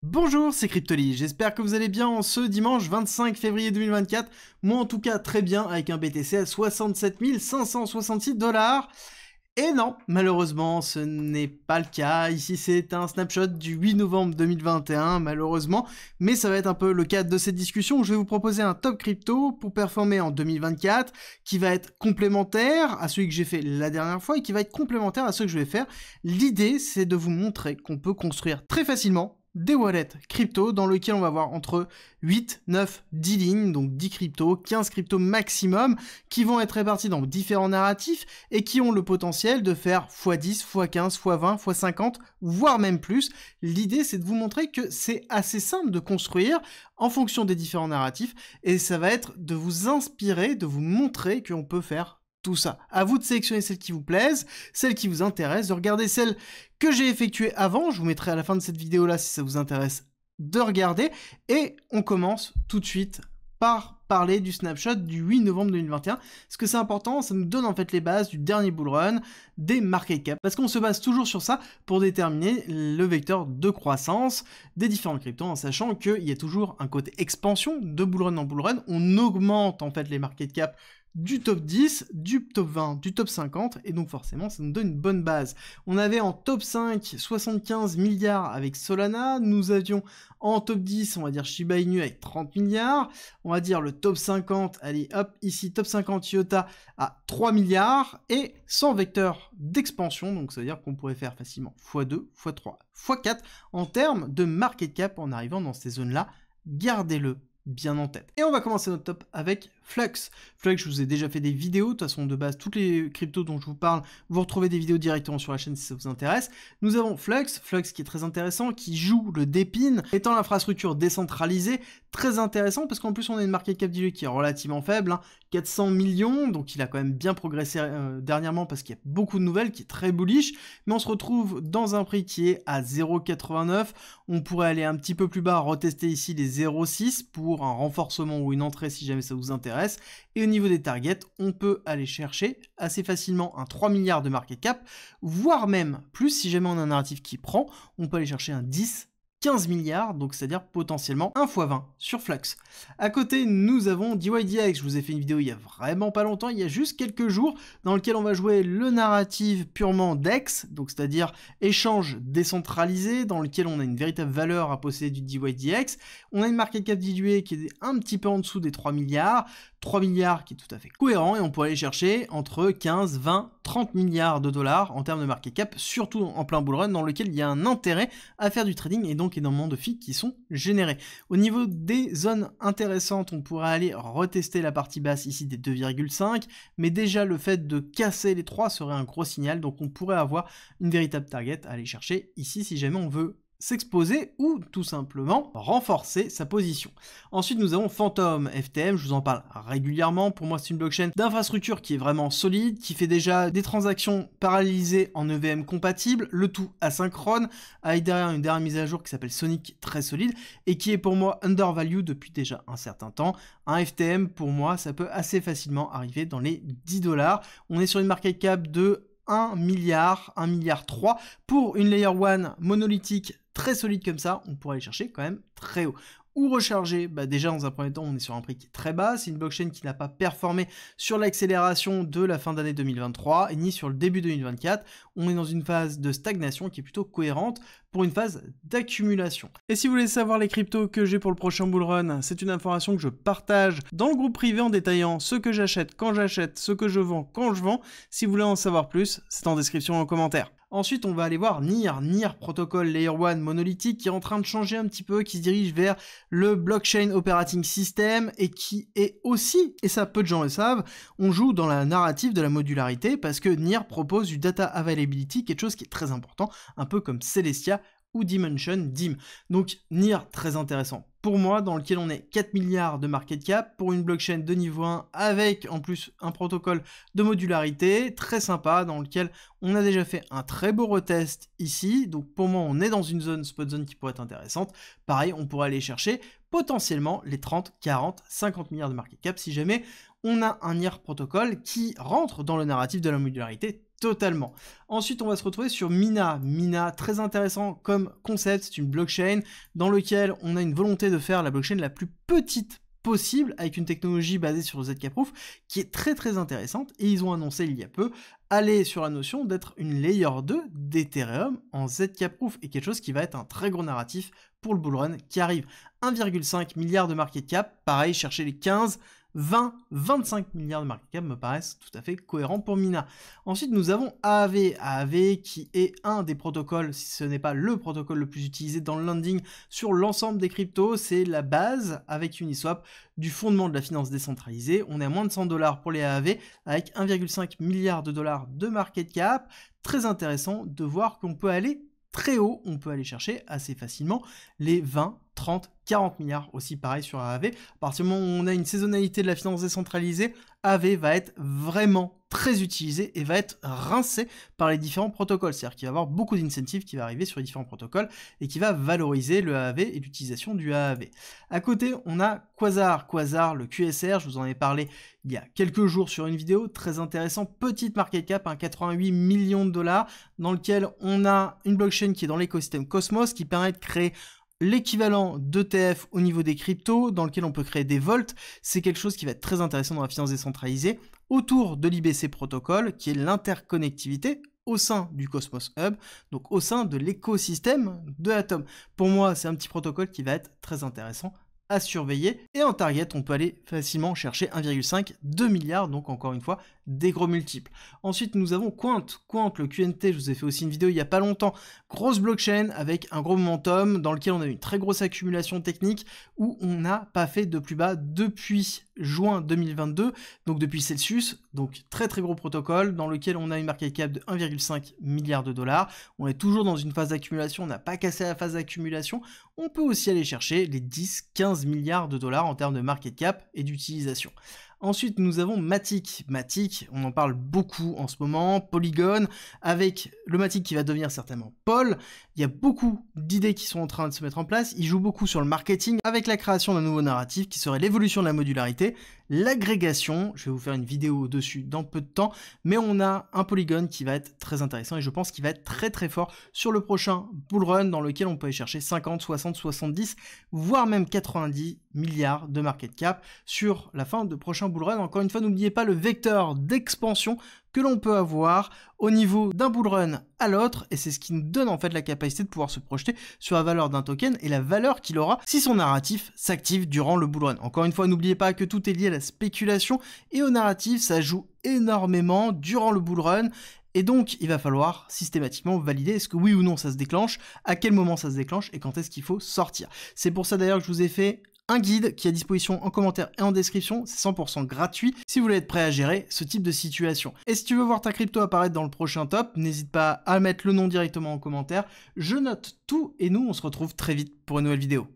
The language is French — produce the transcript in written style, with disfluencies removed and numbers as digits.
Bonjour, c'est Cryptoly, j'espère que vous allez bien en ce dimanche 25 février 2024. Moi en tout cas très bien avec un BTC à 67 566 $. Et non, malheureusement ce n'est pas le cas. Ici c'est un snapshot du 8 novembre 2021 malheureusement. Mais ça va être un peu le cadre de cette discussion où je vais vous proposer un top crypto pour performer en 2024 qui va être complémentaire à celui que j'ai fait la dernière fois et qui va être complémentaire à ce que je vais faire. L'idée c'est de vous montrer qu'on peut construire très facilement des wallets crypto dans lesquels on va avoir entre 8, 9, 10 lignes, donc 10 cryptos, 15 cryptos maximum, qui vont être répartis dans différents narratifs et qui ont le potentiel de faire x10, x15, x20, x50, voire même plus. L'idée, c'est de vous montrer que c'est assez simple de construire en fonction des différents narratifs et ça va être de vous inspirer, de vous montrer qu'on peut faire tout ça. À vous de sélectionner celles qui vous plaisent, celles qui vous intéressent, de regarder celles que j'ai effectuées avant. Je vous mettrai à la fin de cette vidéo là si ça vous intéresse de regarder. Et on commence tout de suite par parler du snapshot du 8 novembre 2021. Parce que c'est important, ça nous donne en fait les bases du dernier bull run, des market cap. Parce qu'on se base toujours sur ça pour déterminer le vecteur de croissance des différents cryptos, en sachant qu'il y a toujours un côté expansion de bull run en bull run. On augmente en fait les market cap du top 10, du top 20, du top 50, et donc forcément ça nous donne une bonne base. On avait en top 5 75 milliards avec Solana, nous avions en top 10, on va dire Shiba Inu avec 30 milliards, on va dire le top 50, allez hop, ici top 50 IOTA à 3 milliards, et sans vecteur d'expansion, donc ça veut dire qu'on pourrait faire facilement x2, x3, x4 en termes de market cap en arrivant dans ces zones-là, gardez-le bien en tête. Et on va commencer notre top avec Flux. Flux, je vous ai déjà fait des vidéos, de toute façon de base, toutes les cryptos dont je vous parle, vous retrouvez des vidéos directement sur la chaîne si ça vous intéresse. Nous avons Flux qui est très intéressant, qui joue le DePIN, étant l'infrastructure décentralisée, très intéressant parce qu'en plus on a une market cap diluée qui est relativement faible, 400 millions, donc il a quand même bien progressé dernièrement parce qu'il y a beaucoup de nouvelles, qui est très bullish, mais on se retrouve dans un prix qui est à 0,89, on pourrait aller un petit peu plus bas, retester ici les 0,6 pour un renforcement ou une entrée si jamais ça vous intéresse. Et au niveau des targets, on peut aller chercher assez facilement un 3 milliards de market cap, voire même plus si jamais on a un narratif qui prend, on peut aller chercher un 10, 15 milliards, donc c'est-à-dire potentiellement 1 x 20 sur Flux. À côté, nous avons DYDX, je vous ai fait une vidéo il y a vraiment pas longtemps, il y a juste quelques jours, dans lequel on va jouer le narratif purement DEX, donc c'est-à-dire échange décentralisé, dans lequel on a une véritable valeur à posséder du DYDX. On a une market cap diluée qui est un petit peu en dessous des 3 milliards, 3 milliards qui est tout à fait cohérent, et on pourrait aller chercher entre 15, 20, 30 milliards de dollars en termes de market cap, surtout en plein bull run, dans lequel il y a un intérêt à faire du trading, et donc énormément de fees qui sont générés. Au niveau des zones intéressantes, on pourrait aller retester la partie basse ici des 2,5, mais déjà le fait de casser les 3 serait un gros signal, donc on pourrait avoir une véritable target à aller chercher ici si jamais on veut s'exposer ou tout simplement renforcer sa position. Ensuite, nous avons Phantom FTM, je vous en parle régulièrement. Pour moi, c'est une blockchain d'infrastructure qui est vraiment solide, qui fait déjà des transactions paralysées en EVM compatible, le tout asynchrone, avec derrière une dernière mise à jour qui s'appelle Sonic, très solide, et qui est pour moi undervalue depuis déjà un certain temps. Un FTM, pour moi, ça peut assez facilement arriver dans les 10 $. On est sur une market cap de 1 milliard, 1 milliard 3 pour une layer 1 monolithique très solide comme ça, on pourrait aller chercher quand même très haut. Ou recharger, déjà dans un premier temps on est sur un prix qui est très bas, c'est une blockchain qui n'a pas performé sur l'accélération de la fin d'année 2023 et ni sur le début 2024, on est dans une phase de stagnation qui est plutôt cohérente pour une phase d'accumulation. Et si vous voulez savoir les cryptos que j'ai pour le prochain bull run, c'est une information que je partage dans le groupe privé en détaillant ce que j'achète quand j'achète, ce que je vends quand je vends. Si vous voulez en savoir plus, c'est en description en commentaire. Ensuite, on va aller voir NIR Protocol Layer 1 monolithique qui est en train de changer un petit peu, qui se dirige vers le Blockchain Operating System et qui est aussi, et ça peu de gens le savent, on joue dans la narrative de la modularité parce que NIR propose du Data Availability, quelque chose qui est très important, un peu comme Celestia ou Dimension DIM. Donc NIR, très intéressant pour moi, dans lequel on est 4 milliards de market cap pour une blockchain de niveau 1 avec en plus un protocole de modularité très sympa dans lequel on a déjà fait un très beau retest ici. Donc pour moi, on est dans une zone, spot zone qui pourrait être intéressante. Pareil, on pourrait aller chercher potentiellement les 30, 40, 50 milliards de market cap si jamais on a un NIR protocole qui rentre dans le narratif de la modularité Totalement. Ensuite, on va se retrouver sur Mina. Mina, très intéressant comme concept, c'est une blockchain dans laquelle on a une volonté de faire la blockchain la plus petite possible avec une technologie basée sur le ZK-Proof qui est très intéressante, et ils ont annoncé il y a peu aller sur la notion d'être une layer 2 d'Ethereum en ZK-Proof, et quelque chose qui va être un très gros narratif pour le bullrun qui arrive. 1,5 milliard de market cap, pareil, chercher les 15, 20, 25 milliards de market cap me paraissent tout à fait cohérents pour Mina. Ensuite, nous avons Aave. Aave qui est un des protocoles, si ce n'est pas le protocole le plus utilisé dans le lending sur l'ensemble des cryptos. C'est la base avec Uniswap du fondement de la finance décentralisée. On est à moins de 100 $ pour les Aave avec 1,5 milliard de dollars de market cap. Très intéressant de voir qu'on peut aller très haut, on peut aller chercher assez facilement les 20, 30, 40 milliards aussi pareil sur Aave. À partir du moment où on a une saisonnalité de la finance décentralisée, Aave va être vraiment très utilisé et va être rincé par les différents protocoles. C'est-à-dire qu'il va y avoir beaucoup d'incentives qui va arriver sur les différents protocoles et qui va valoriser le Aave et l'utilisation du Aave. À côté, on a Quasar. Quasar, le QSR, je vous en ai parlé il y a quelques jours sur une vidéo, très intéressant, petite market cap, 88 millions de dollars, dans lequel on a une blockchain qui est dans l'écosystème Cosmos, qui permet de créer l'équivalent d'ETF au niveau des cryptos, dans lequel on peut créer des vaults. C'est quelque chose qui va être très intéressant dans la finance décentralisée, autour de l'IBC protocole, qui est l'interconnectivité au sein du Cosmos Hub, donc au sein de l'écosystème de Atom. Pour moi, c'est un petit protocole qui va être très intéressant à surveiller, et en target on peut aller facilement chercher 1,5, 2 milliards, donc encore une fois des gros multiples. Ensuite nous avons Quant, le QNT, je vous ai fait aussi une vidéo il n'y a pas longtemps, grosse blockchain avec un gros momentum dans lequel on a une très grosse accumulation technique où on n'a pas fait de plus bas depuis juin 2022, donc depuis Celsius, donc très gros protocole dans lequel on a une market cap de 1,5 milliard de dollars, on est toujours dans une phase d'accumulation, on n'a pas cassé la phase d'accumulation, on peut aussi aller chercher les 10-15 milliards de dollars en termes de market cap et d'utilisation. Ensuite, nous avons Matic. Matic, on en parle beaucoup en ce moment. Polygon, avec le Matic qui va devenir certainement Pol. Il y a beaucoup d'idées qui sont en train de se mettre en place. Il joue beaucoup sur le marketing avec la création d'un nouveau narratif qui serait l'évolution de la modularité, l'agrégation. Je vais vous faire une vidéo dessus dans peu de temps. Mais on a un Polygon qui va être très intéressant et je pense qu'il va être très fort sur le prochain bullrun dans lequel on peut aller chercher 50, 60, 70, voire même 90 milliards de market cap sur la fin de prochain bullrun. Encore une fois, n'oubliez pas le vecteur d'expansion que l'on peut avoir au niveau d'un bullrun à l'autre, et c'est ce qui nous donne en fait la capacité de pouvoir se projeter sur la valeur d'un token et la valeur qu'il aura si son narratif s'active durant le bullrun. Encore une fois, n'oubliez pas que tout est lié à la spéculation et au narratif, ça joue énormément durant le bullrun. Et donc, il va falloir systématiquement valider est-ce que oui ou non ça se déclenche, à quel moment ça se déclenche et quand est-ce qu'il faut sortir. C'est pour ça d'ailleurs que je vous ai fait un guide qui est à disposition en commentaire et en description, c'est 100% gratuit si vous voulez être prêt à gérer ce type de situation. Et si tu veux voir ta crypto apparaître dans le prochain top, n'hésite pas à mettre le nom directement en commentaire. Je note tout et nous on se retrouve très vite pour une nouvelle vidéo.